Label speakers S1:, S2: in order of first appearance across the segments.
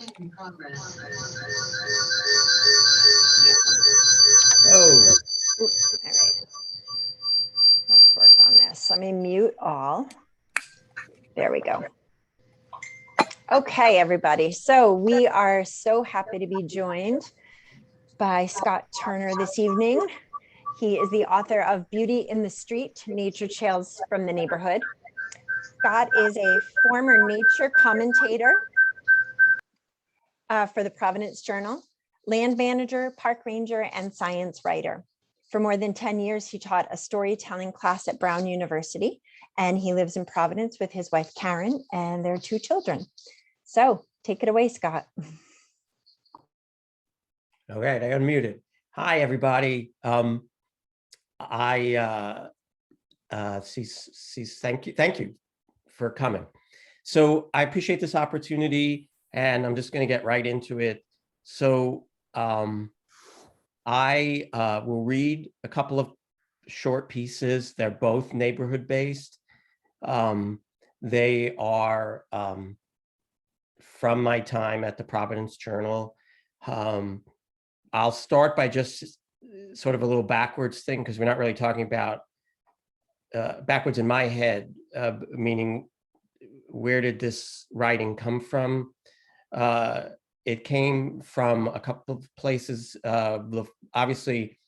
S1: Oh,
S2: All right, let's work on this. Let me mute all. There we go. Okay, everybody. So we are so happy to be joined by Scott Turner this evening. He is the author of Beauty in the Street, Nature Trails from the Neighborhood. Scott is a former nature commentator for the Providence Journal, land manager, park ranger, and science writer. For more than 10 years, he taught a storytelling class at Brown University, and he lives in Providence with his wife, Karen, and their 2 children. So take it away, Scott.
S1: all right, I unmuted. Hi, everybody. Thank you for coming. So I appreciate this opportunity, and I'm just going to get right into it. So I will read a couple of short pieces. They're both neighborhood based. They are from my time at the Providence Journal. I'll start by just sort of a little backwards thing, because we're not really talking about backwards in my head, meaning where did this writing come from? It came from a couple of places. Obviously,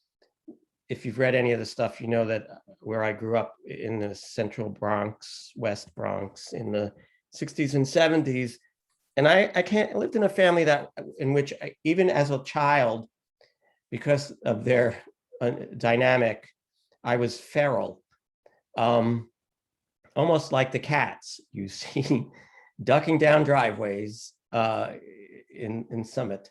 S1: if you've read any of the stuff, you know that where I grew up in the central Bronx, West Bronx, in the 60s and 70s, and I lived in a family in which even as a child, because of their dynamic, I was feral, almost like the cats you see ducking down driveways in Summit.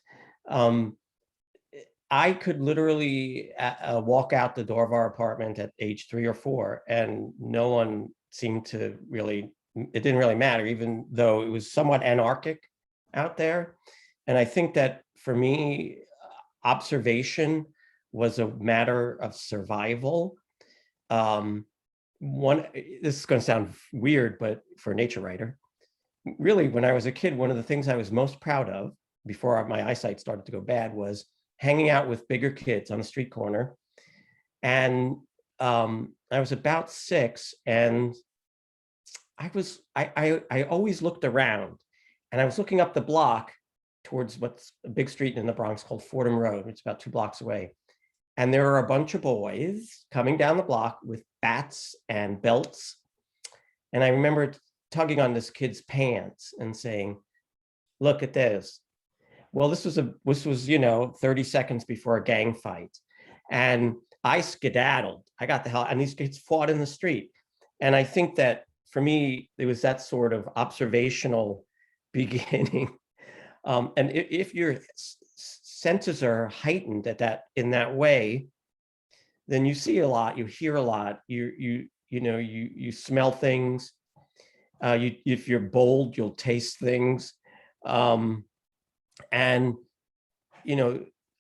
S1: I could literally walk out the door of our apartment at age 3 or 4, and no one seemed to really, it didn't really matter, even though it was somewhat anarchic out there. And I think that for me, observation was a matter of survival. This is going to sound weird, but for a nature writer, really, when I was a kid, one of the things I was most proud of before my eyesight started to go bad was hanging out with bigger kids on a street corner. And I was about 6, and I always looked around, and I was looking up the block towards what's a big street in the Bronx called Fordham Road. It's about 2 blocks away. And there were a bunch of boys coming down the block with bats and belts. And I remember tugging on this kid's pants and saying, "Look at this." Well, this was 30 seconds before a gang fight. And I skedaddled. I got the hell, and these kids fought in the street. And I think that for me, it was that sort of observational beginning. And if your senses are heightened in that way, then you see a lot, you hear a lot, you smell things. If you're bold, you'll taste things. And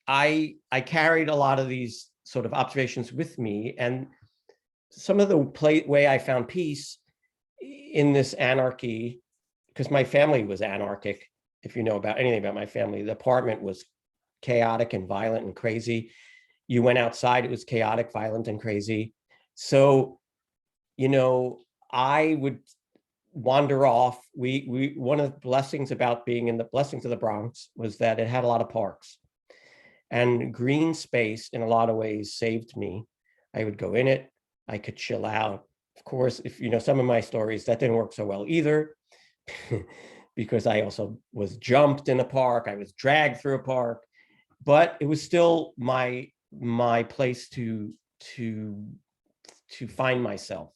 S1: I carried a lot of these sort of observations with me, and some of the way I found peace in this anarchy, because my family was anarchic. If you know about anything about my family, the apartment was chaotic and violent and crazy. You went outside, it was chaotic, violent, and crazy. So, I would wander off. We one of the blessings about being in the blessings of the Bronx was that it had a lot of parks, and green space in a lot of ways saved me. I would go in it, I could chill out. Of course, if you know some of my stories, that didn't work so well either, because I also was jumped in a park, I was dragged through a park, but it was still my place to find myself.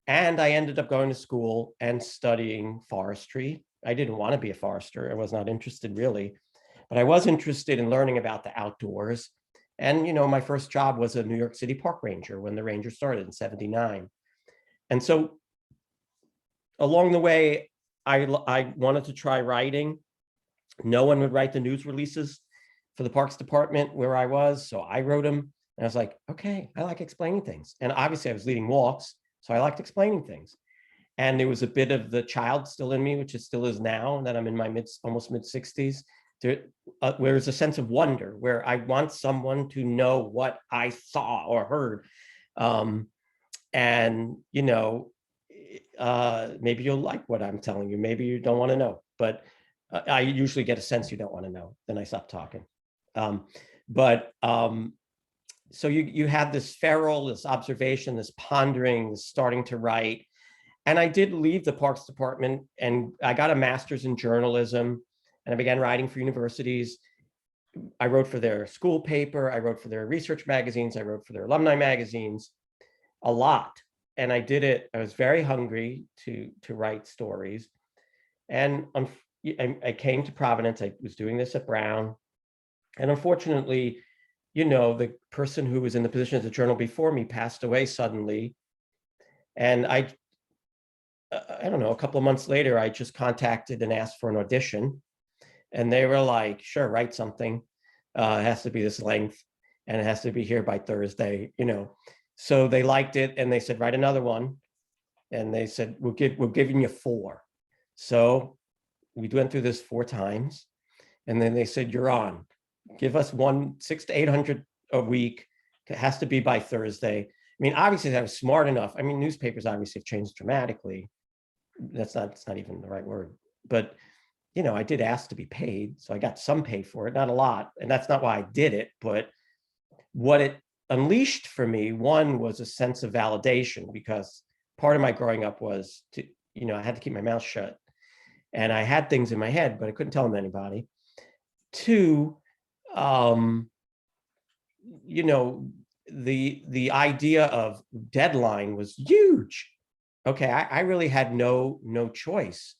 S1: And I ended up going to school and studying forestry. I didn't want to be a forester. I was not interested really, but I was interested in learning about the outdoors. And, my first job was a New York City park ranger when the ranger started in '79. And so along the way, I wanted to try writing. No one would write the news releases for the Parks Department where I was. So I wrote them, and I was like, okay, I like explaining things. And obviously I was leading walks, so I liked explaining things. And there was a bit of the child still in me, which it still is now, that I'm in my almost mid 60s. Where there's a sense of wonder, where I want someone to know what I saw or heard. And, you know, maybe you'll like what I'm telling you. Maybe you don't want to know, but I usually get a sense you don't want to know. Then I stop talking. So you had this feral, this observation, this pondering, this starting to write. And I did leave the Parks Department, and I got a master's in journalism, and I began writing for universities. I wrote for their school paper. I wrote for their research magazines. I wrote for their alumni magazines, a lot. And I did it. I was very hungry to write stories. And I came to Providence. I was doing this at Brown. And unfortunately, you know, the person who was in the position at the journal before me passed away suddenly. And I don't know, a couple of months later, I just contacted and asked for an audition. And they were like, sure, write something. It has to be this length, and it has to be here by Thursday, you know. So they liked it, and they said, write another one. And they said, we're giving you 4. So we went through this 4 times. And then they said, you're on. Give us 600 to 800 a week. It has to be by Thursday. I mean, obviously, I was smart enough. I mean, newspapers obviously have changed dramatically. It's not even the right word. But, you know, I did ask to be paid. So I got some pay for it, not a lot. And that's not why I did it. But what it unleashed for me, one, was a sense of validation, because part of my growing up was to, you know, I had to keep my mouth shut. And I had things in my head, but I couldn't tell them to anybody. 2, you know, the idea of deadline was huge. Okay, I really had no choice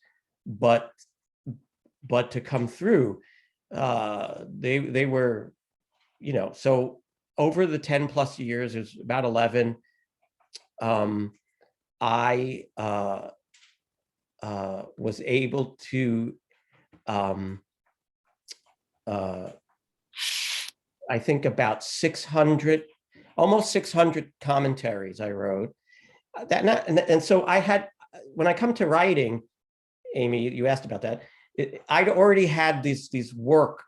S1: but to come through. They were, you know, so over the 10 plus years, it was about 11. I was able to, I think about 600, almost 600 commentaries I wrote. And so I had, when I come to writing, Amy, you asked about that. I'd already had these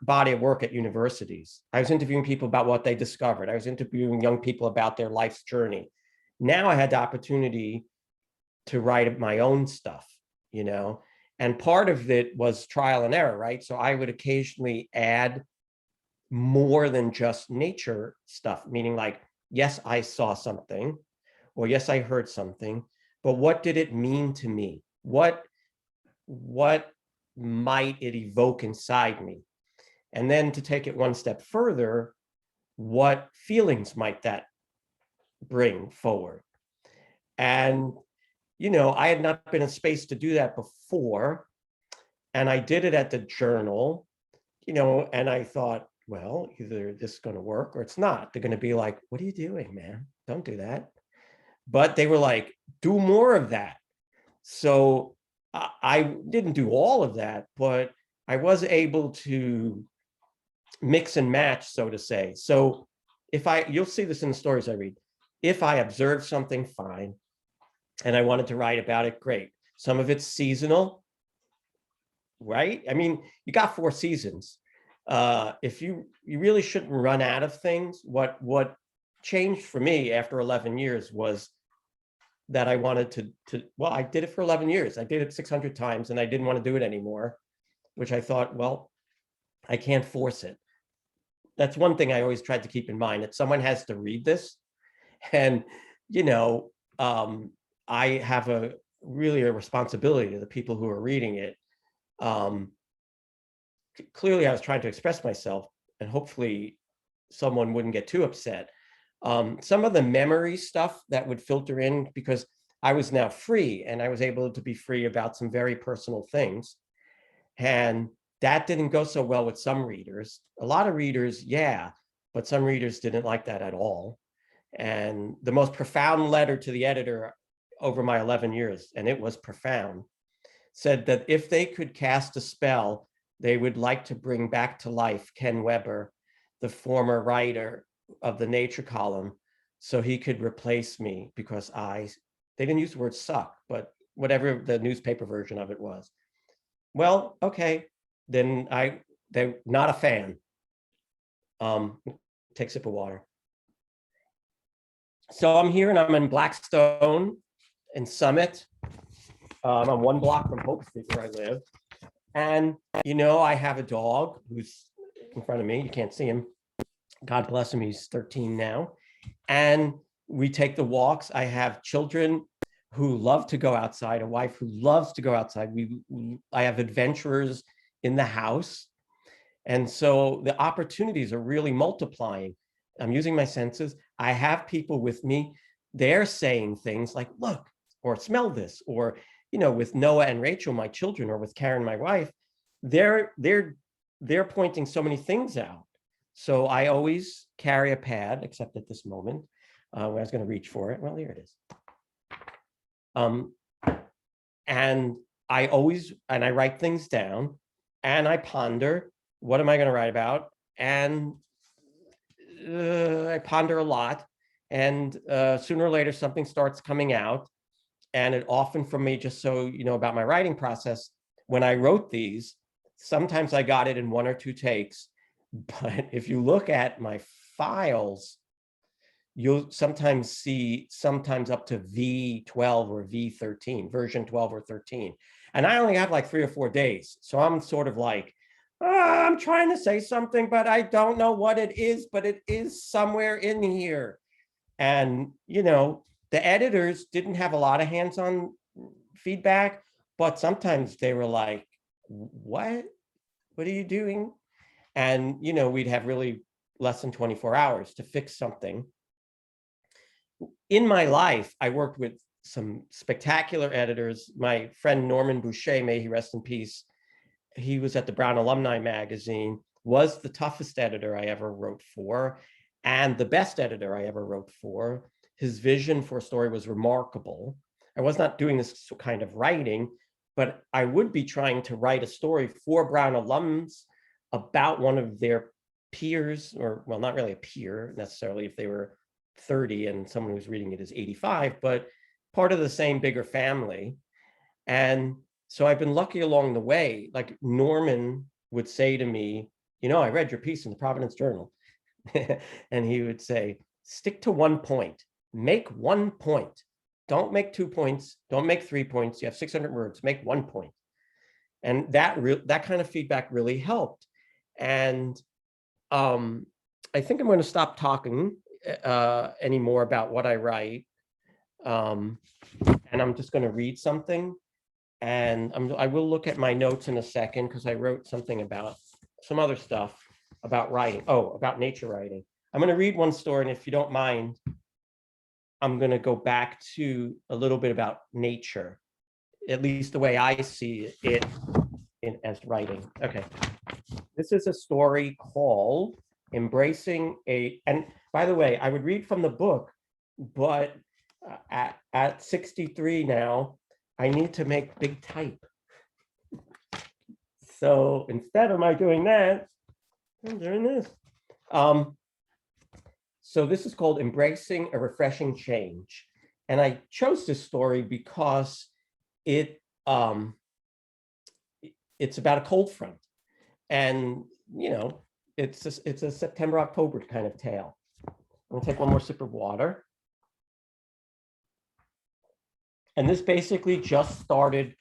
S1: body of work at universities. I was interviewing people about what they discovered. I was interviewing young people about their life's journey. Now I had the opportunity to write my own stuff, you know, and part of it was trial and error, right? So I would occasionally add more than just nature stuff, meaning like, yes, I saw something, or yes, I heard something, but what did it mean to me? What might it evoke inside me? And then to take it one step further, what feelings might that bring forward? And, you know, I had not been in space to do that before. And I did it at the Journal, you know, and I thought, well, either this is going to work or it's not. They're going to be like, what are you doing, man? Don't do that. But they were like, do more of that. So I didn't do all of that, but I was able to mix and match, so to say. So you'll see this in the stories I read. If I observed something, fine, and I wanted to write about it, great. Some of it's seasonal, right? I mean, you got 4 seasons. If you really shouldn't run out of things. What changed for me after 11 years was that I wanted well, I did it for 11 years. I did it 600 times, and I didn't want to do it anymore, which I thought, well, I can't force it. That's one thing I always tried to keep in mind, that someone has to read this. And, you know, I have really a responsibility to the people who are reading it. Clearly, I was trying to express myself, and hopefully someone wouldn't get too upset. Some of the memory stuff that would filter in, because I was now free, and I was able to be free about some very personal things. And that didn't go so well with some readers. A lot of readers, yeah, but some readers didn't like that at all. And the most profound letter to the editor over my 11 years, and it was profound, said that if they could cast a spell, they would like to bring back to life Ken Weber, the former writer of the Nature column, so he could replace me, because they didn't use the word suck, but whatever the newspaper version of it was. Well, okay, then they're not a fan. Take a sip of water. So I'm here and I'm in Blackstone in Summit. I'm 1 block from Hope Street where I live. And, you know, I have a dog who's in front of me. You can't see him. God bless him. He's 13 now. And we take the walks. I have children who love to go outside, a wife who loves to go outside. I have adventurers in the house. And so the opportunities are really multiplying. I'm using my senses. I have people with me. They're saying things like, look, or smell this, or, you know, with Noah and Rachel, my children, or with Karen, my wife, they're pointing so many things out. So I always carry a pad, except at this moment, when I was going to reach for it. Well, here it is. And I write things down and I ponder, what am I going to write about? And I ponder a lot. And sooner or later, something starts coming out. And it often, for me, just so you know about my writing process, when I wrote these, sometimes I got it in 1 or 2 takes. But if you look at my files, you'll sometimes see up to V12 or V13, version 12 or 13. And I only have like 3 or 4 days. So I'm sort of like, I'm trying to say something, but I don't know what it is, but it is somewhere in here. And, you know, the editors didn't have a lot of hands-on feedback, but sometimes they were like, what are you doing? And, you know, we'd have really less than 24 hours to fix something. In my life, I worked with some spectacular editors. My friend Norman Boucher, may he rest in peace, he was at the Brown Alumni Magazine, was the toughest editor I ever wrote for, and the best editor I ever wrote for. His vision for a story was remarkable. I was not doing this kind of writing, but I would be trying to write a story for Brown alums about one of their peers, or, well, not really a peer necessarily if they were 30 and someone who's reading it is 85, but part of the same bigger family. And so I've been lucky along the way. Like Norman would say to me, you know, I read your piece in the Providence Journal. And he would say, stick to 1 point, make 1 point. Don't make 2 points, don't make 3 points. You have 600 words, make 1 point. And that kind of feedback really helped. And I think I'm going to stop talking anymore about what I write. And I'm just going to read something. And I will look at my notes in a second because I wrote something about some other stuff about writing. Oh, about nature writing. I'm going to read one story, and if you don't mind, I'm going to go back to a little bit about nature, at least the way I see it as writing. Okay. This is a story called Embracing a, and by the way, I would read from the book, but at 63 now, I need to make big type. So instead of my doing that, I'm doing this. So this is called Embracing a Refreshing Change. And I chose this story because it's about a cold front. And, you know, it's a September, October kind of tale. I'm gonna take one more sip of water. And this basically just started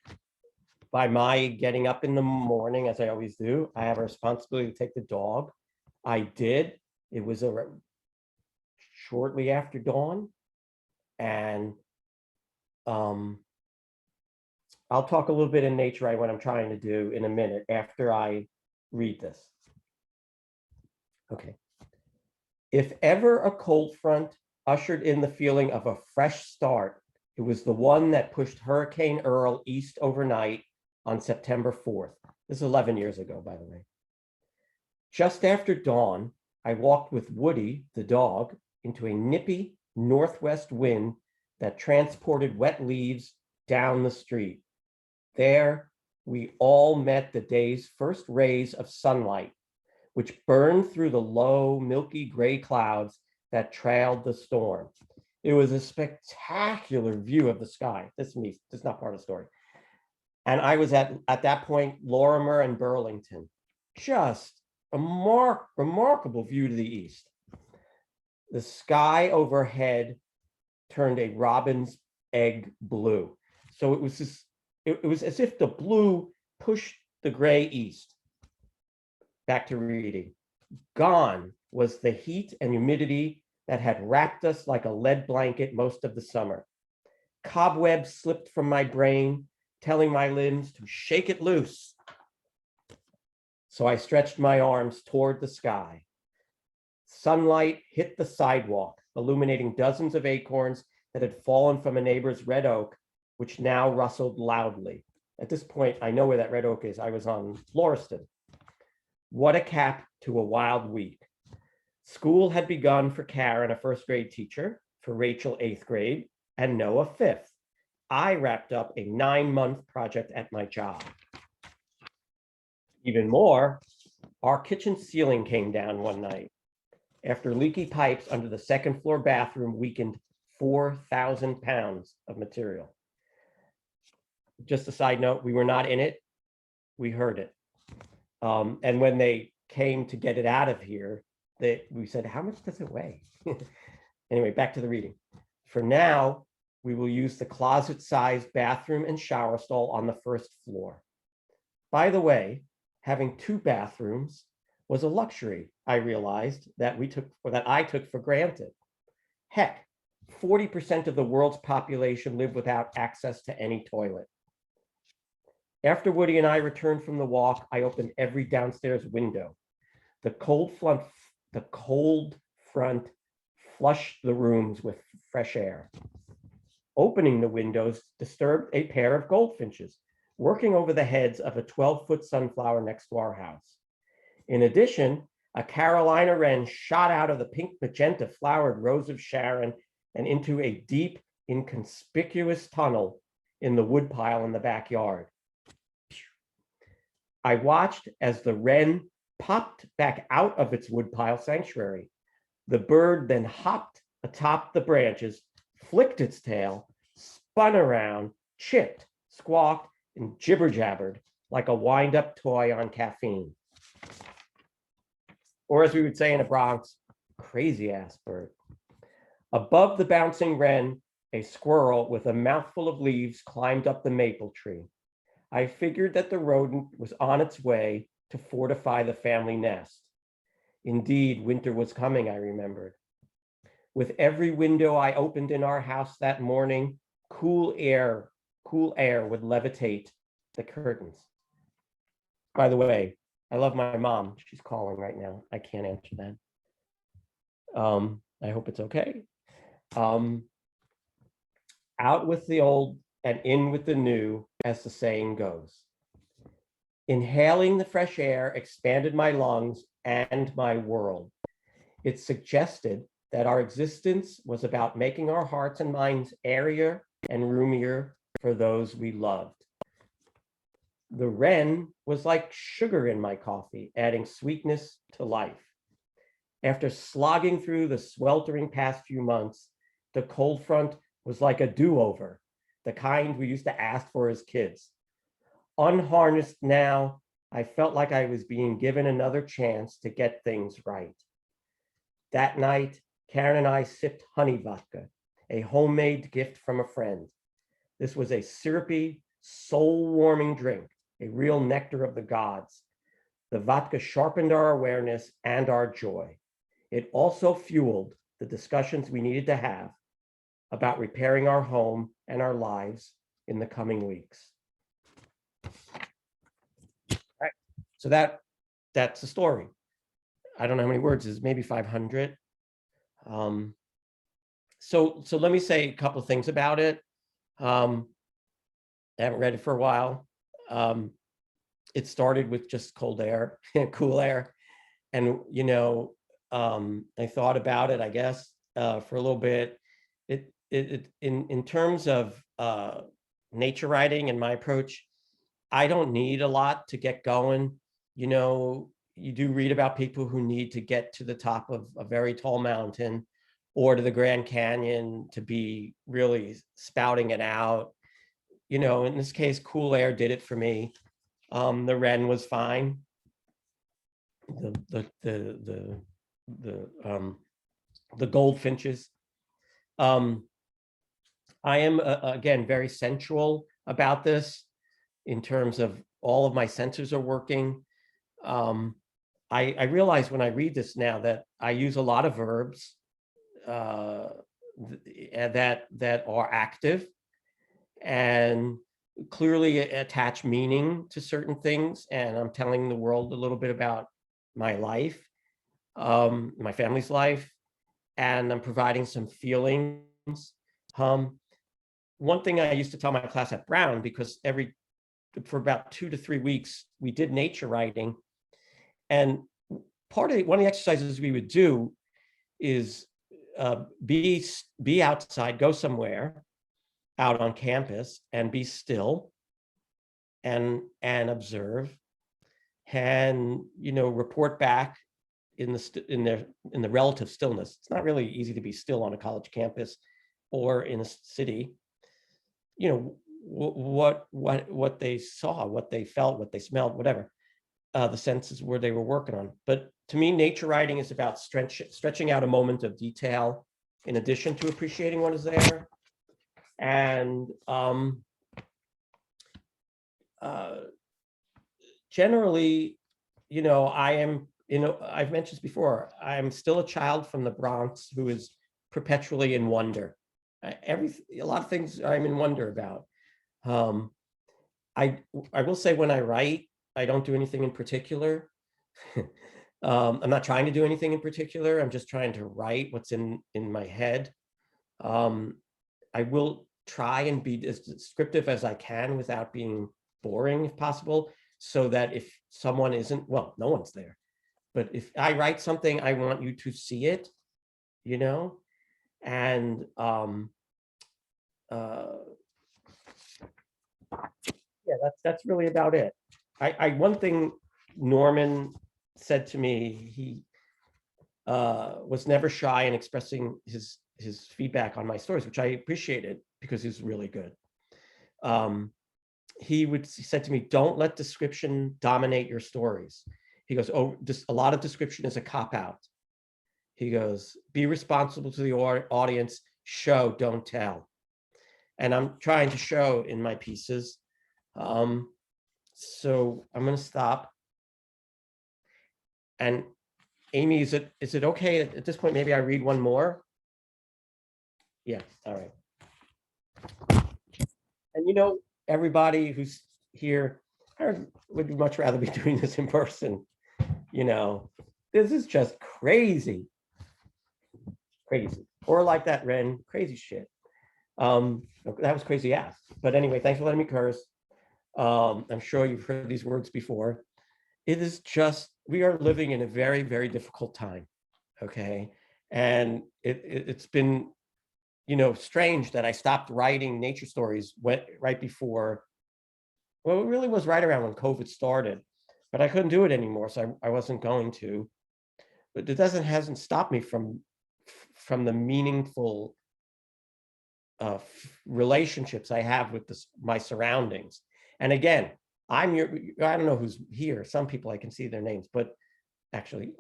S1: by my getting up in the morning, as I always do. I have a responsibility to take the dog. I did. It was shortly after dawn. And I'll talk a little bit in nature, what I'm trying to do in a minute after I read this. Okay. If ever a cold front ushered in the feeling of a fresh start, it was the one that pushed Hurricane Earl east overnight on September 4th. This is 11 years ago, by the way. Just after dawn, I walked with Woody, the dog, into a nippy northwest wind that transported wet leaves down the street. There, we all met the day's first rays of sunlight, which burned through the low, milky gray clouds that trailed the storm. It was a spectacular view of the sky. This is not part of the story. And I was at that point, Lorimer and Burlington, just a remarkable view to the east. The sky overhead turned a robin's egg blue. So it was it was as if the blue pushed the gray east. Back to reading. Gone was the heat and humidity that had wrapped us like a lead blanket most of the summer. Cobwebs slipped from my brain, telling my limbs to shake it loose. So I stretched my arms toward the sky. Sunlight hit the sidewalk, illuminating dozens of acorns that had fallen from a neighbor's red oak, which now rustled loudly. At this point, I know where that red oak is. I was on Floriston. What a cap to a wild week. School had begun for Karen, a first grade teacher, for Rachel, 8th grade, and Noah, 5th. I wrapped up a 9-month project at my job. Even more, our kitchen ceiling came down one night after leaky pipes under the 2nd floor bathroom weakened 4,000 pounds of material. Just a side note, we were not in it. We heard it. And when they came to get it out of here, we said, how much does it weigh? Anyway, back to the reading. For now, we will use the closet-sized bathroom and shower stall on the 1st floor. By the way, having 2 bathrooms was a luxury, I realized, that I took for granted. Heck, 40% of the world's population live without access to any toilet. After Woody and I returned from the walk, I opened every downstairs window. The cold front flushed the rooms with fresh air. Opening the windows disturbed a pair of goldfinches working over the heads of a 12-foot sunflower next to our house. In addition, a Carolina wren shot out of the pink magenta flowered rose of Sharon and into a deep, inconspicuous tunnel in the woodpile in the backyard. I watched as the wren popped back out of its woodpile sanctuary. The bird then hopped atop the branches, flicked its tail, spun around, chipped, squawked, and jibber-jabbered like a wind-up toy on caffeine. Or as we would say in the Bronx, crazy-ass bird. Above the bouncing wren, a squirrel with a mouthful of leaves climbed up the maple tree. I figured that the rodent was on its way to fortify the family nest. Indeed, winter was coming, I remembered. With every window I opened in our house that morning, cool air would levitate the curtains. By the way, I love my mom. She's calling right now. I can't answer that. I hope it's okay. Out with the old and in with the new, as the saying goes. Inhaling the fresh air expanded my lungs and my world. It suggested that our existence was about making our hearts and minds airier and roomier for those we loved. The wren was like sugar in my coffee, adding sweetness to life. After slogging through the sweltering past few months, the cold front was like a do-over, the kind we used to ask for as kids. Unharnessed now, I felt like I was being given another chance to get things right. That night, Karen and I sipped honey vodka, a homemade gift from a friend. This was a syrupy, soul-warming drink, a real nectar of the gods. The vodka sharpened our awareness and our joy. It also fueled the discussions we needed to have about repairing our home and our lives in the coming weeks. All right, so that's the story. I don't know how many words it is, maybe 500. So let me say a couple of things about it. I haven't read it for a while. It started with just cold air, cool air. And, you know, I thought about it, I guess, for a little bit. In terms of nature writing and my approach, I don't need a lot to get going. You know, you do read about people who need to get to the top of a very tall mountain, or to the Grand Canyon to be really spouting it out. You know, in this case, cool air did it for me. The wren was fine. The goldfinches. I am again very sensual about this in terms of all of my senses are working. I realize when I read this now that I use a lot of verbs that are active and clearly attach meaning to certain things. And I'm telling the world a little bit about my life, my family's life, and I'm providing some feelings. One thing I used to tell my class at Brown, because for about 2 to 3 weeks, we did nature writing. And one of the exercises we would do is be outside, go somewhere out on campus and be still and observe and, you know, report back in the relative stillness. It's not really easy to be still on a college campus or in a city. You know, what they saw, what they felt, what they smelled, whatever, the senses where they were working on. But to me, nature writing is about stretching out a moment of detail in addition to appreciating what is there. And generally, you know, I've mentioned this before, I'm still a child from the Bronx who is perpetually in wonder. A lot of things I'm in wonder about. I will say when I write, I don't do anything in particular. I'm not trying to do anything in particular. I'm just trying to write what's in my head. I will try and be as descriptive as I can without being boring if possible, so that if someone isn't, well, no one's there. But if I write something, I want you to see it, you know? And yeah, that's really about it. One thing Norman said to me, he was never shy in expressing his feedback on my stories, which I appreciated because he's really good. He said to me, don't let description dominate your stories. He goes, oh, a lot of description is a cop-out. He goes, be responsible to the audience, show, don't tell. And I'm trying to show in my pieces. So I'm going to stop. And Amy, is it okay at this point? Maybe I read one more. Yeah, all right. And you know, everybody who's here, I would much rather be doing this in person. You know, this is just crazy. Crazy. Or like that wren, crazy shit. That was crazy ass. But anyway, thanks for letting me curse. I'm sure you've heard these words before. It is just, we are living in a very, very difficult time. Okay. And it's been, you know, strange that I stopped writing nature stories right before, well, it really was right around when COVID started, but I couldn't do it anymore. So I wasn't going to, but it hasn't stopped me from the meaningful relationships I have with my surroundings. And again, I don't know who's here. Some people I can see their names, but actually,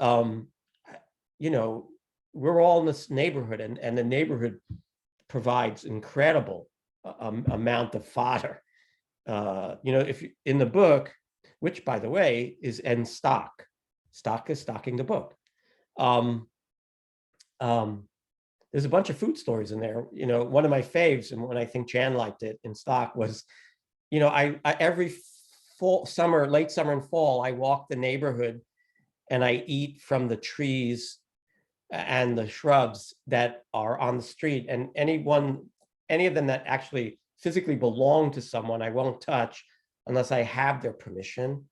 S1: you know, we're all in this neighborhood, and the neighborhood provides incredible amount of fodder. You know, if in the book, which by the way is end stock is stocking the book. There's a bunch of food stories in there. You know, one of my faves, and when I think Jan liked it in stock, was, you know, I every late summer and fall, I walk the neighborhood and I eat from the trees and the shrubs that are on the street, and any of them that actually physically belong to someone, I won't touch unless I have their permission.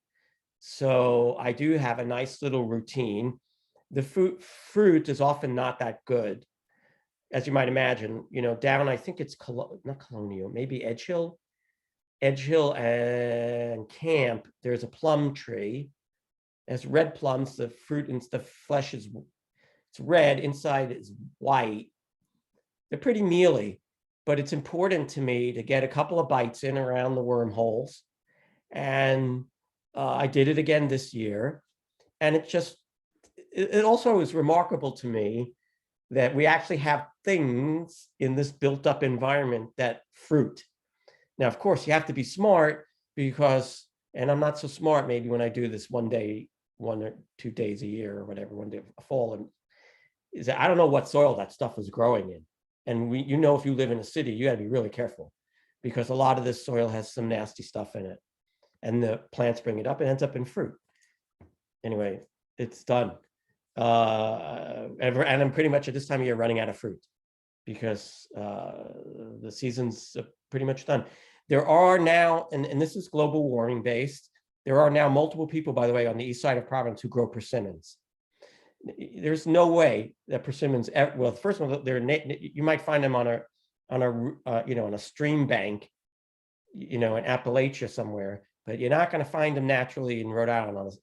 S1: So I do have a nice little routine. The fruit is often not that good, as you might imagine. You know, down, I think it's not Colonial, maybe Edge Hill and Camp, there's a plum tree. It has red plums. The fruit and the flesh is, it's red, inside is white, They're pretty mealy, but it's important to me to get a couple of bites in around the wormholes. And I did it again this year. And it also is remarkable to me that we actually have things in this built up environment that fruit. Now, of course, you have to be smart because, and I'm not so smart maybe when I do this 1 day, 1 or 2 days a year or whatever, 1 day of fall, and is that I don't know what soil that stuff is growing in. And if you live in a city, you gotta be really careful because a lot of this soil has some nasty stuff in it and the plants bring it up, it ends up in fruit. Anyway, it's done. And I'm pretty much at this time of year running out of fruit because the season's pretty much done. There are now, and this is global warming based, there are now multiple people, by the way, on the east side of Providence who grow persimmons. There's no way that persimmons, well, first of all, you might find them on a stream bank, in Appalachia somewhere, but you're not going to find them naturally in Rhode Island,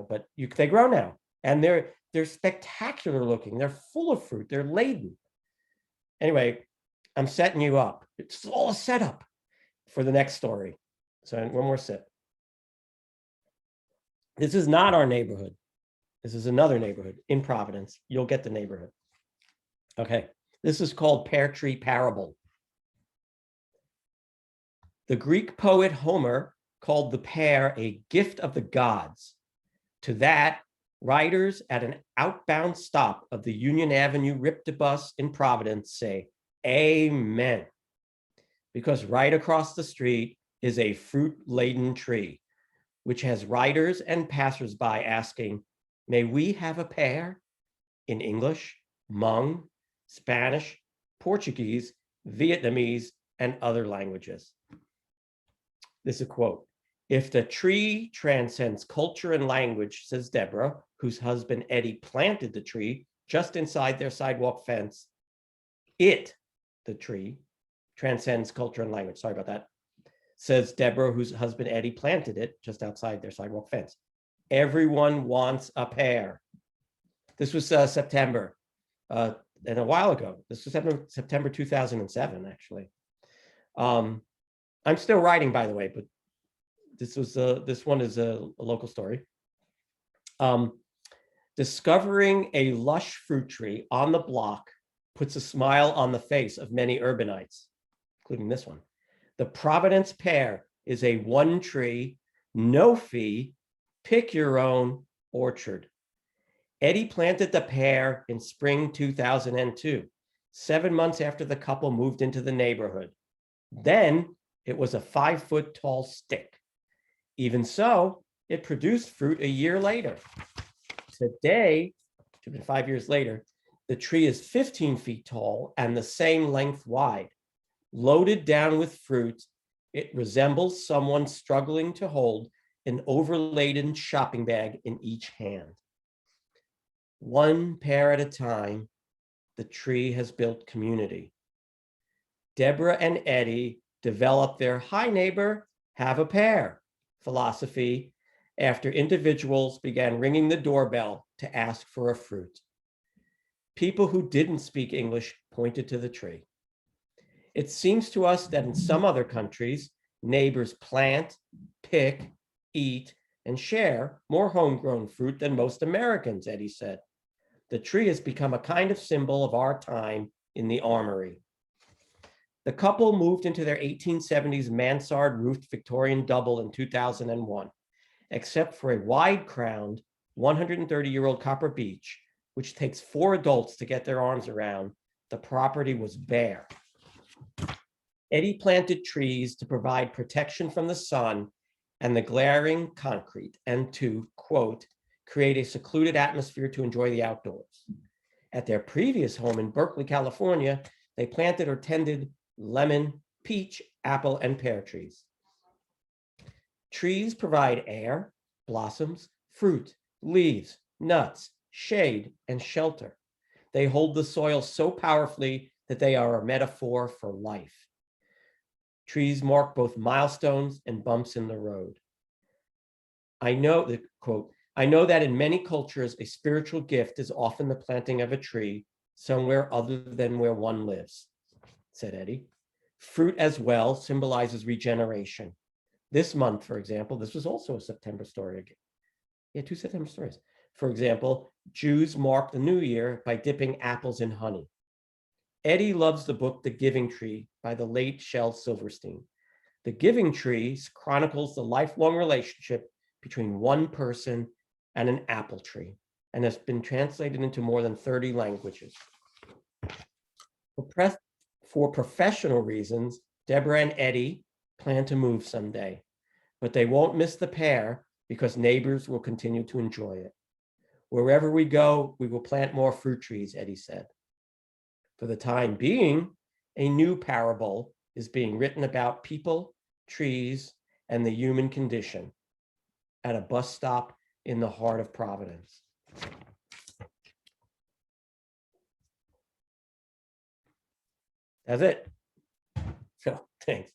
S1: but they grow now, and they're spectacular looking. They're full of fruit. They're laden. Anyway, I'm setting you up. It's all a setup for the next story. So one more sip. This is not our neighborhood. This is another neighborhood in Providence. You'll get the neighborhood. Okay, this is called Pear Tree Parable. The Greek poet Homer called the pear a gift of the gods. To that, riders at an outbound stop of the Union Avenue Riptobus in Providence say, Amen. Because right across the street is a fruit-laden tree, which has riders and passersby asking, may we have a pear? In English, Hmong, Spanish, Portuguese, Vietnamese, and other languages. This is a quote. If the tree transcends culture and language, says Deborah, whose husband Eddie planted the tree just inside their sidewalk fence, the tree, transcends culture and language. Sorry about that. Says Deborah, whose husband Eddie planted it just outside their sidewalk fence. Everyone wants a pear. This was September, and a while ago. This was September 2007, actually. I'm still writing, by the way, but this one is a local story. Discovering a lush fruit tree on the block puts a smile on the face of many urbanites, including this one. The Providence pear is a one tree, no fee, pick your own orchard. Eddie planted the pear in spring 2002, 7 months after the couple moved into the neighborhood. Then it was a 5-foot tall stick. Even so, it produced fruit a year later. Today, 5 years later, the tree is 15 feet tall and the same length wide. Loaded down with fruit, it resembles someone struggling to hold an overladen shopping bag in each hand. One pear at a time, the tree has built community. Deborah and Eddie developed their hi neighbor, have a pear philosophy after individuals began ringing the doorbell to ask for a fruit. People who didn't speak English pointed to the tree. It seems to us that in some other countries, neighbors plant, pick, eat, and share more homegrown fruit than most Americans, Eddie said. The tree has become a kind of symbol of our time in the armory. The couple moved into their 1870s mansard roofed Victorian double in 2001, except for a wide-crowned 130-year-old copper beech, which takes 4 adults to get their arms around. The property was bare. Eddie planted trees to provide protection from the sun and the glaring concrete and to, quote, create a secluded atmosphere to enjoy the outdoors. At their previous home in Berkeley, California, they planted or tended lemon, peach, apple, and pear trees. Trees provide air, blossoms, fruit, leaves, nuts, shade, and shelter. They hold the soil so powerfully that they are a metaphor for life. Trees mark both milestones and bumps in the road. I know that, quote, I know that in many cultures, a spiritual gift is often the planting of a tree somewhere other than where one lives, said Eddie. Fruit as well symbolizes regeneration. This month, for example, this was also a September story again. Yeah, 2 September stories. For example, Jews mark the new year by dipping apples in honey. Eddie loves the book The Giving Tree by the late Shel Silverstein. The Giving Tree chronicles the lifelong relationship between one person and an apple tree and has been translated into more than 30 languages. For professional reasons, Deborah and Eddie plan to move someday, but they won't miss the pair because neighbors will continue to enjoy it. Wherever we go, we will plant more fruit trees, Eddie said. For the time being, a new parable is being written about people, trees, and the human condition at a bus stop in the heart of Providence. That's it. So thanks.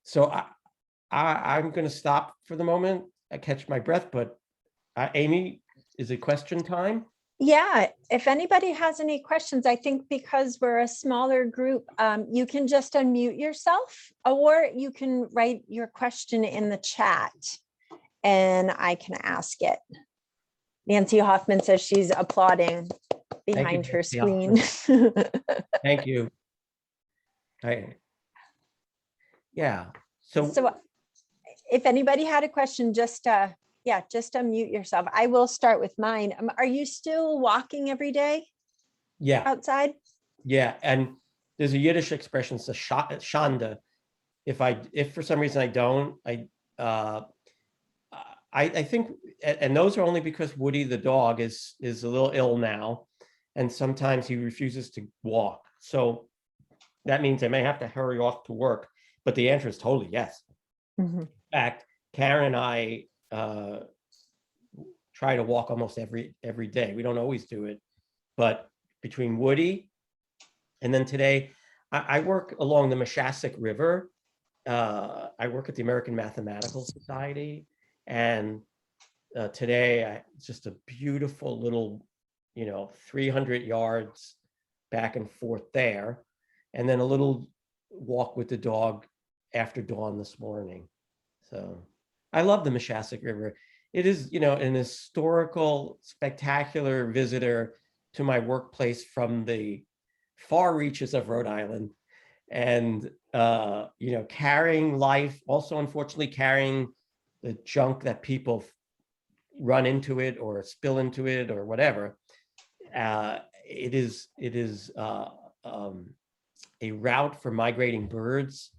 S1: So I'm going to stop for the moment. I catch my breath, but Amy, is it question time?
S2: Yeah, if anybody has any questions, I think because we're a smaller group, you can just unmute yourself, or you can write your question in the chat and I can ask it. Nancy Hoffman says she's applauding behind her screen.
S1: Thank you. Yeah. So
S2: if anybody had a question, just unmute yourself. I will start with mine. Are you still walking every day?
S1: Yeah.
S2: Outside?
S1: Yeah. And there's a Yiddish expression, it's a shanda. If for some reason I don't, I think, and those are only because Woody, the dog, is a little ill now. And sometimes he refuses to walk. So that means I may have to hurry off to work, but the answer is totally yes.
S2: Mm-hmm.
S1: In fact, Karen and I try to walk almost every day. We don't always do it, but between Woody and then today, I work along the Meshasik River. I work at the American Mathematical Society, and today it's just a beautiful little, 300 yards back and forth there, and then a little walk with the dog after dawn this morning. So I love the Meshasik River. It is, an historical, spectacular visitor to my workplace from the far reaches of Rhode Island, and carrying life, also unfortunately carrying the junk that people run into it or spill into it or whatever. It is a route for migrating birds.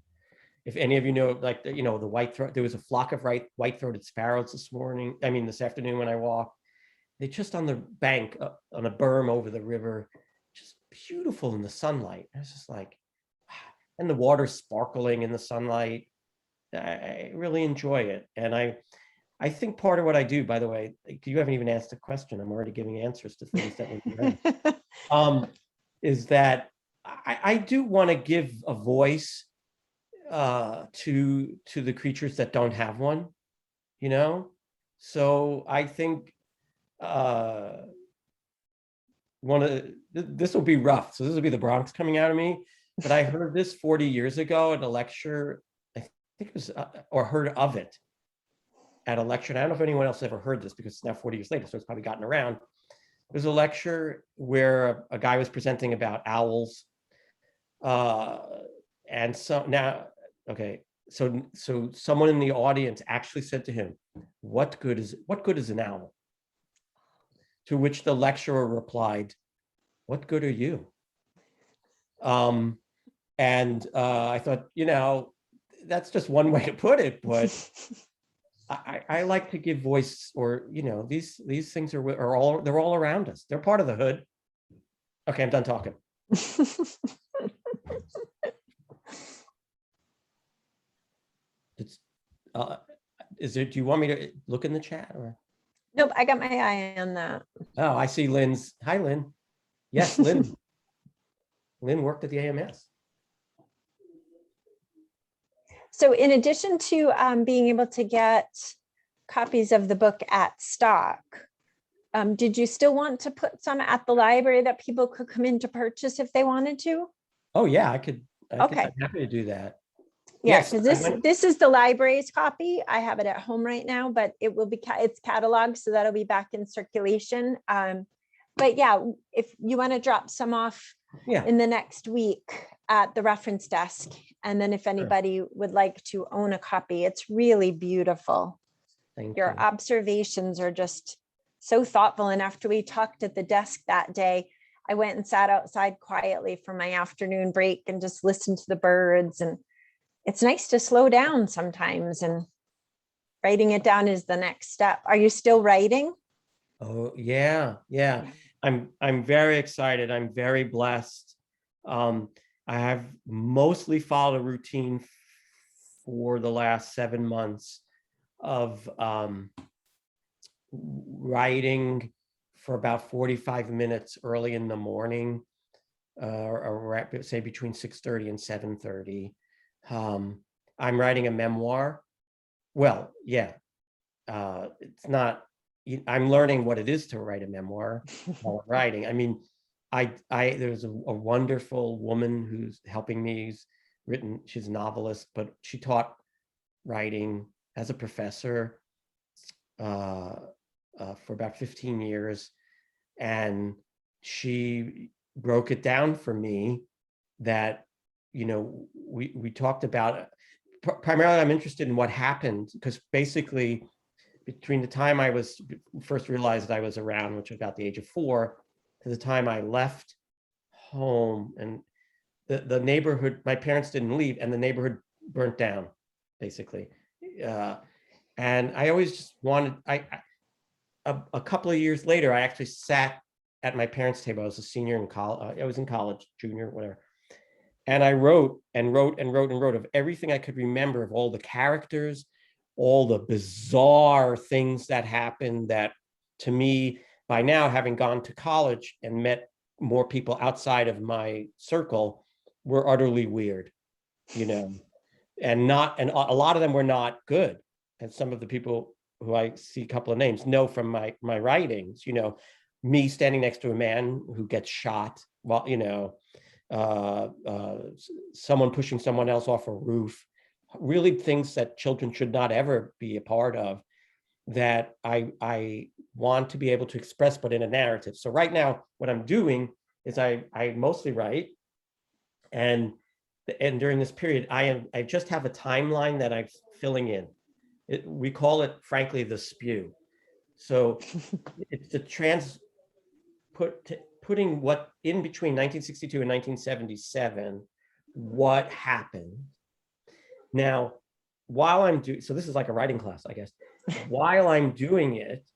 S1: If any of you know, the white-throat, there was a flock of white-throated sparrows this afternoon when I walked. They're just on the bank, on a berm over the river, just beautiful in the sunlight. I was just like, wow. And the water sparkling in the sunlight. I really enjoy it. And I think part of what I do, by the way, you haven't even asked a question. I'm already giving answers to things that we is that I do want to give a voice to the creatures that don't have one, So I think this will be rough. So this will be the Bronx coming out of me. But I heard this 40 years ago at a lecture. I think it was, or heard of it at a lecture. And I don't know if anyone else ever heard this because it's now 40 years later, so it's probably gotten around. It was a lecture where a guy was presenting about owls. And so now, okay, so someone in the audience actually said to him, what good is an owl? To which the lecturer replied, what good are you? And I thought, that's just one way to put it, but I like to give voice, or these things they're all around us. They're part of the hood. Okay, I'm done talking. Do you want me to look in the chat or?
S2: Nope, I got my eye on that.
S1: Oh, I see Lynn's. Hi, Lynn. Yes, Lynn. Lynn worked at the AMS.
S2: So in addition to being able to get copies of the book at stock, did you still want to put some at the library that people could come in to purchase if they wanted to?
S1: Oh, yeah, I could,
S2: Okay.
S1: I'm happy to do that.
S2: Yeah,
S1: Yes,
S2: because
S1: I
S2: this
S1: went,
S2: this is the library's copy. I have it at home right now, but it will be it's cataloged, so that'll be back in circulation. But yeah, if you want to drop some off
S1: yeah,
S2: in the next week at the reference desk, and then if anybody would like to own a copy, it's really beautiful.
S1: thank
S2: Your
S1: you.
S2: observations are just so thoughtful. And after we talked at the desk that day, I went and sat outside quietly for my afternoon break and just listened to the birds. And it's nice to slow down sometimes, and writing it down is the next step. Are you still writing?
S1: Oh, yeah, yeah. I'm very excited. I'm very blessed. Um, I have mostly followed a routine for the last 7 months of writing for about 45 minutes early in the morning, or say between 6:30 and 7:30. I'm writing a memoir. Well, yeah, it's not, I'm learning what it is to write a memoir while I'm writing. I mean, there's a wonderful woman who's helping me, who's written, she's a novelist, but she taught writing as a professor uh, for about 15 years. And she broke it down for me that, we talked about, primarily I'm interested in what happened, because basically between the time I was first realized I was around, which was about the age of 4, to the time I left home, and the neighborhood, my parents didn't leave, and the neighborhood burnt down, basically. And I always just wanted, a couple of years later, I actually sat at my parents' table. I was a senior in college. I was in college, junior, whatever. And I wrote and wrote and wrote and wrote of everything I could remember, of all the characters, all the bizarre things that happened that, to me, by now, having gone to college and met more people outside of my circle, were utterly weird, and a lot of them were not good. And some of the people who I see, a couple of names, know from my writings, me standing next to a man who gets shot, well, uh, uh, someone pushing someone else off a roof, really things that children should not ever be a part of, that I want to be able to express, but in a narrative. So right now, what I'm doing is I mostly write, and during this period, I just have a timeline that I'm filling in. We call it, frankly, the spew. So it's the putting what in between 1962 and 1977, what happened. Now, while I'm doing, so this is like a writing class, I guess. While I'm doing it,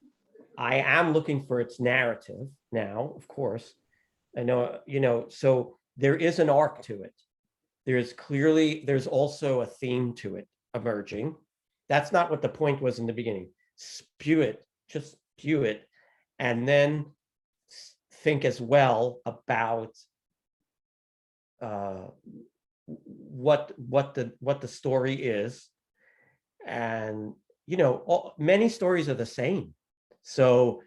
S1: I am looking for its narrative now, of course. I know, so there is an arc to it. There's also a theme to it emerging. That's not what the point was in the beginning. Spew it, just spew it, and then think as well about what the story is. And many stories are the same. So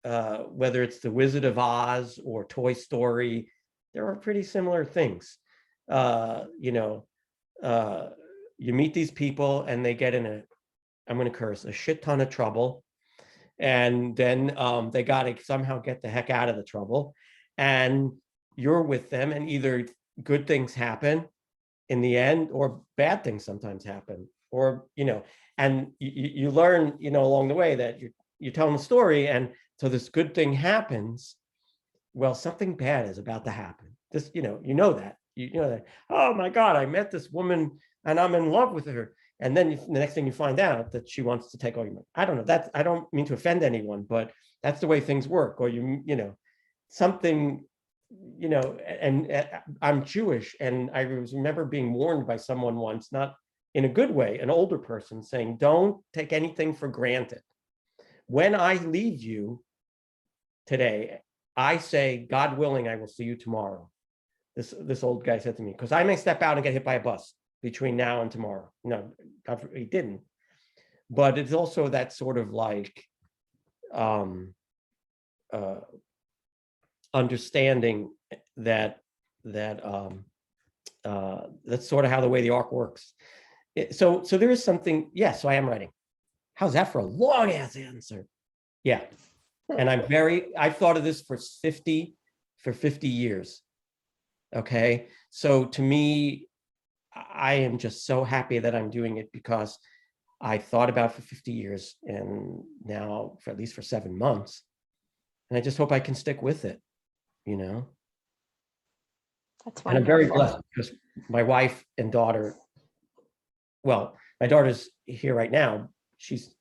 S1: whether it's the Wizard of Oz or Toy Story, there are pretty similar things. You meet these people and they get in I'm going to curse, a shit ton of trouble, and then they got to somehow get the heck out of the trouble, and you're with them, and either good things happen in the end, or bad things sometimes happen, or and you learn along the way that you're telling the story, and so this good thing happens. Well, something bad is about to happen. This, that oh my God, I met this woman and I'm in love with her. And then the next thing you find out that she wants to take all your money. I don't know. I don't mean to offend anyone, but that's the way things work. Or something, and I'm Jewish, and I remember being warned by someone once, not in a good way, an older person, saying, don't take anything for granted. When I leave you today, I say, God willing, I will see you tomorrow. This old guy said to me, because I may step out and get hit by a bus between now and tomorrow. No, he didn't. But it's also that sort of like understanding that that's sort of how the way the arc works. So there is something, yes, so I am writing. How's that for a long ass answer? Yeah. And I've thought of this for 50 years. Okay. So to me, I am just so happy that I'm doing it because I thought about it for 50 years and now for at least for 7 months. And I just hope I can stick with it, you know?
S2: That's
S1: And I'm very
S2: wonderful.
S1: blessed because my wife and daughter, well, my daughter's here right now. She's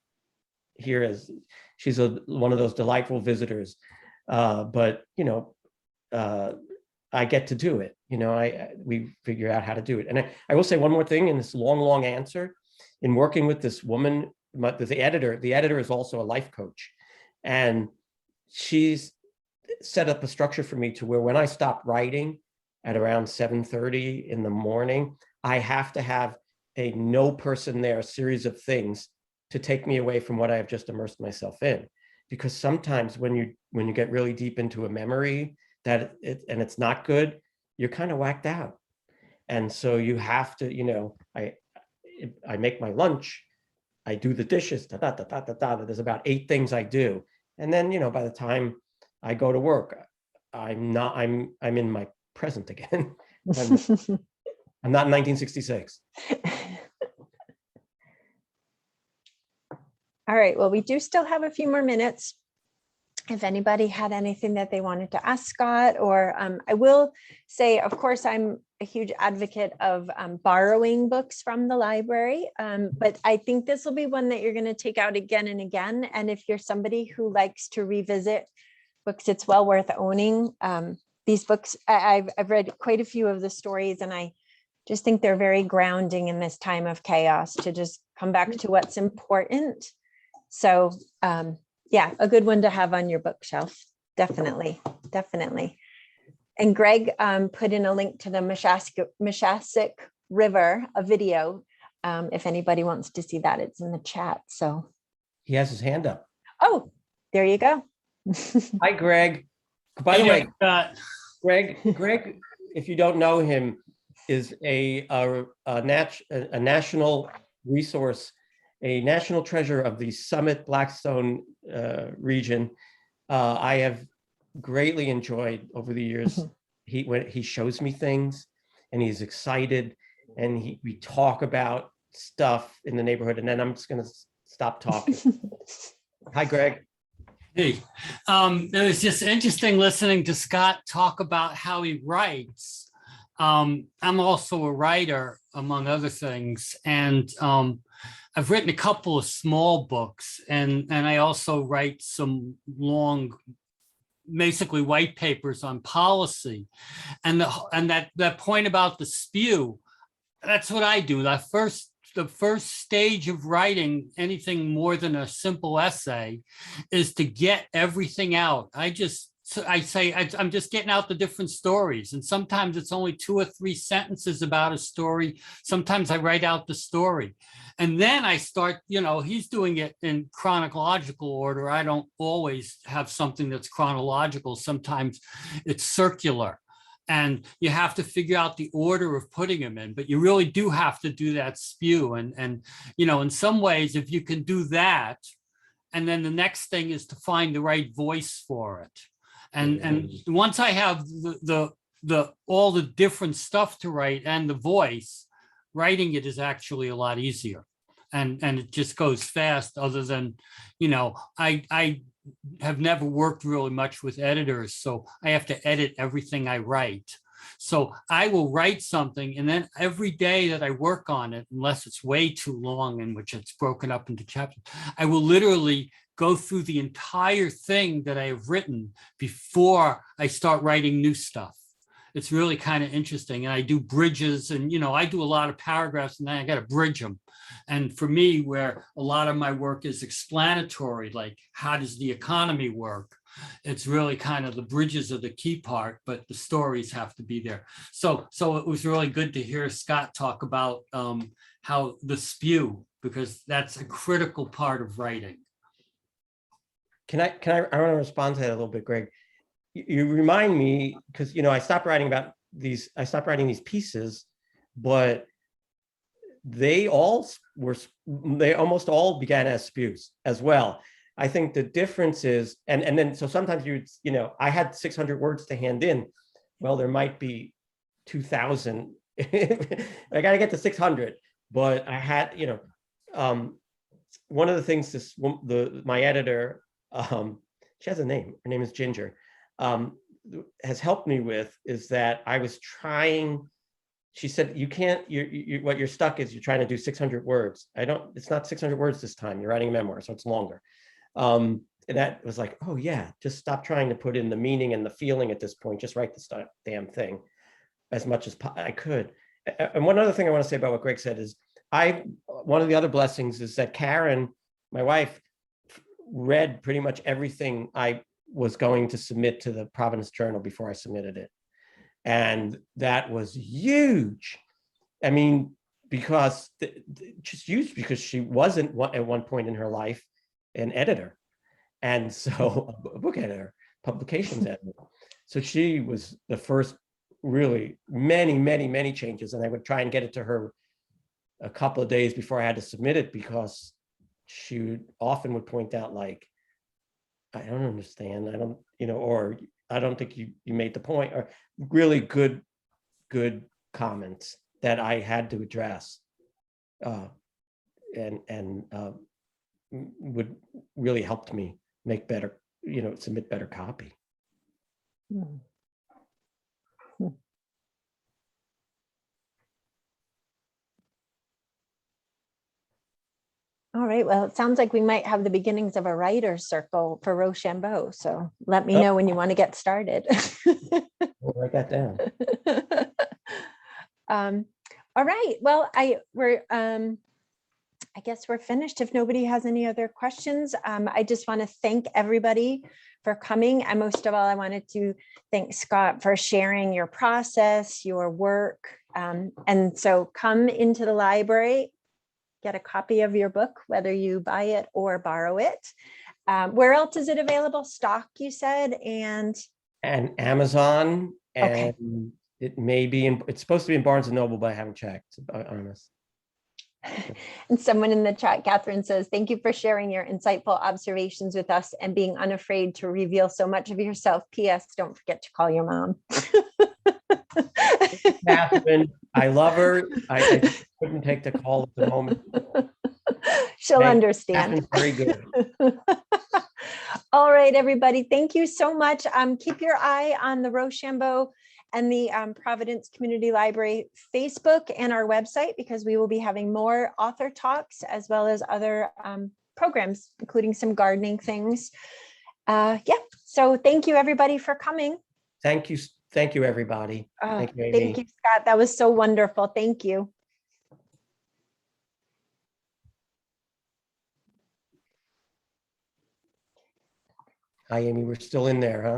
S1: here as she's one of those delightful visitors. But you know, I get to do it. You know, we figure out how to do it. And I will say one more thing in this long answer. In working with this woman, the editor is also a life coach, and she's set up a structure for me to where when I stop writing at around 7:30 in the morning, I have to have a no person there, a series of things to take me away from what I have just immersed myself in. Because sometimes when you get really deep into a memory and it's not good, you're kind of whacked out. And so you have to, you know, I make my lunch, I do the dishes, there's about 8 things I do. And then, you know, by the time I go to work, I'm in my present again. I'm not in 1966.
S2: All right, well, we do still have a few more minutes. If anybody had anything that they wanted to ask Scott, or I will say, of course, I'm a huge advocate of borrowing books from the library, but I think this will be one that you're going to take out again and again. And if you're somebody who likes to revisit books, it's well worth owning. These books, I've read quite a few of the stories, and I just think they're very grounding in this time of chaos to just come back to what's important. So yeah, a good one to have on your bookshelf. Definitely. And Greg put in a link to the Mashasik River, a video. If anybody wants to see that, it's in the chat. So
S1: he has his hand up.
S2: Oh, there you go.
S1: Hi, Greg. By the way, Greg, if you don't know him, is a national resource, a national treasure of the Summit Blackstone region. I have greatly enjoyed over the years. When he shows me things and he's excited and we talk about stuff in the neighborhood, and then I'm just going to stop talking. Hi, Greg.
S3: Hey, it was just interesting listening to Scott talk about how he writes. I'm also a writer, among other things, and I've written a couple of small books, and I also write some long, basically white papers on policy. And that point about the spew, that's what I do. The first stage of writing anything more than a simple essay is to get everything out. I'm just getting out the different stories. And sometimes it's only 2 or 3 sentences about a story. Sometimes I write out the story. And then I start, you know, he's doing it in chronological order. I don't always have something that's chronological. Sometimes it's circular. And you have to figure out the order of putting them in, but you really do have to do that spew. And you know, in some ways, if you can do that, and then the next thing is to find the right voice for it. And once I have all the different stuff to write and the voice, writing it is actually a lot easier. And it just goes fast, other than, you know, I have never worked really much with editors, so I have to edit everything I write. So I will write something, and then every day that I work on it, unless it's way too long, in which it's broken up into chapters, I will literally go through the entire thing that I have written before I start writing new stuff. It's really kind of interesting. And I do bridges, and, you know, I do a lot of paragraphs, and then I got to bridge them. And for me, where a lot of my work is explanatory, like how does the economy work? It's really kind of the bridges are the key part, but the stories have to be there. So it was really good to hear Scott talk about how the spew, because that's a critical part of writing.
S1: I want to respond to that a little bit, Greg. You remind me, because, you know, I stopped writing about I stopped writing these pieces, but they almost all began as spews as well. I think the difference is, and then so sometimes I had 600 words to hand in. Well, there might be 2,000. I got to get to 600, but I had, one of the things my editor, she has a name. Her name is Ginger, has helped me with is that I was trying. She said, you can't, what you're stuck is you're trying to do 600 words. It's not 600 words this time. You're writing a memoir, so it's longer. And that was like, oh yeah, just stop trying to put in the meaning and the feeling at this point. Just write the damn thing as much as I could. And one other thing I want to say about what Greg said is one of the other blessings is that Karen, my wife, read pretty much everything I was going to submit to the Providence Journal before I submitted it. And that was huge. I mean, because just huge because she wasn't at one point in her life an editor. And so a book editor, publications editor. So she was the first really many changes. And I would try and get it to her a couple of days before I had to submit it because she often would point out like, I don't understand. I don't, or I don't think you made the point, or really good comments that I had to address, and would really helped me make better, submit better copy.
S2: All right, well, it sounds like we might have the beginnings of a writer's circle for Rochambeau. So let me know when you want to get started.
S1: We'll write that down.
S2: All right, well, I guess we're finished. If nobody has any other questions, I just want to thank everybody for coming. And most of all, I wanted to thank Scott for sharing your process, your work. And so come into the library, get a copy of your book, whether you buy it or borrow it. Where else is it available? Stock, you said, and
S1: Amazon, and
S2: okay.
S1: It may be it's supposed to be in Barnes and Noble, but I haven't checked, to be honest.
S2: And someone in the chat, Catherine, says, thank you for sharing your insightful observations with us and being unafraid to reveal so much of yourself. P.S. Don't forget to call your mom.
S1: Catherine, I love her. I couldn't take the call at the moment.
S2: She'll understand.
S1: Catherine's very good.
S2: All right, everybody. Thank you so much. Keep your eye on the Rochambeau and the Providence Community Library Facebook and our website, because we will be having more author talks as well as other programs, including some gardening things. Yeah, so thank you everybody for coming.
S1: Thank you, everybody. Thank you, Amy.
S2: Thank you, Scott. That was so wonderful. Thank you.
S1: Hi, Amy, we're still in there, huh?